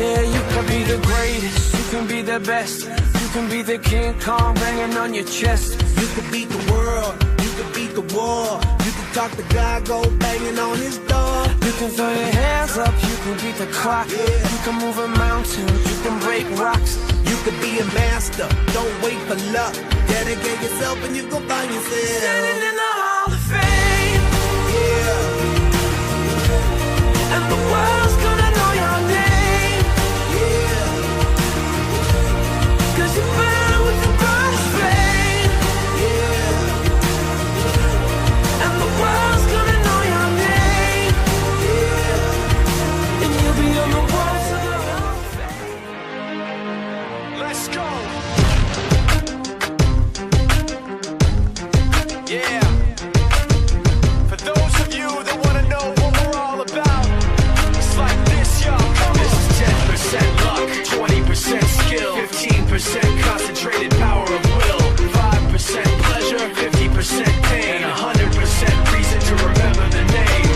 Yeah, you can be the greatest, you can be the best. You can be the King Kong banging on your chest. You can beat the world, you can beat the war. You can talk to God, go banging on his door. You can throw your hands up, you can beat the clock. You can move a mountain, you can break rocks. You can be a master, don't wait for luck. Dedicate yourself and you gon' find yourself standing in the Hall of Fame. Yeah. And the world's gonna know your name. Yeah. 'Cause you burn with the brightest flame. Yeah. And the world's gonna know your name. Yeah. And you'll be on the walls of the Hall of Fame. Let's go. Yeah. For those of you that want to know what we're all about, it's like this, yo. This is 10% luck, 20% skill, 15% concentrated power of will, 5% pleasure, 50% pain, and 100% reason to remember the name.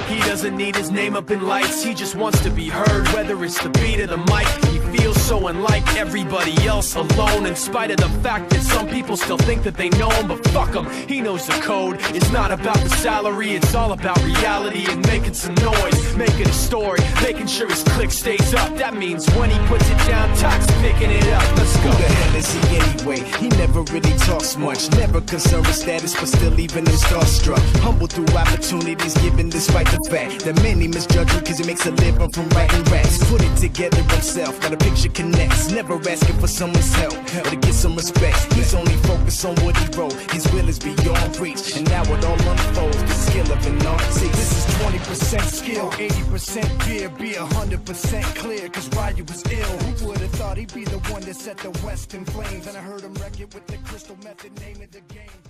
He doesn't need his name up in lights, he just wants to be heard, whether it's the beat of the mic. He feels so unlike everybody else, alone, in spite of the fact that some people still think that they know him, but fuck him, he knows the code. It's not about the salary, it's all about reality and making some noise, making a story, making sure his click stays up. That means when he puts it down, Tox picking it up. Let's go. Who the hell is he anyway? He never really talks much, never concerned with status, but still leaving him starstruck. Humble through opportunities given despite the fact that many misjudge him cause he makes a living from writing raps. Put it together himself, got a picture connects, never asking for someone's help or to get some respect. He's only focused on what he wrote, his will is beyond reach, and now it all unfolds, the skill of an artist. This is 20% skill, 80% fear, be 100% clear, cause Ryu was ill. Who would've thought he'd be the one that set the West in flames? And I heard him wreck it with the crystal method, name of the game.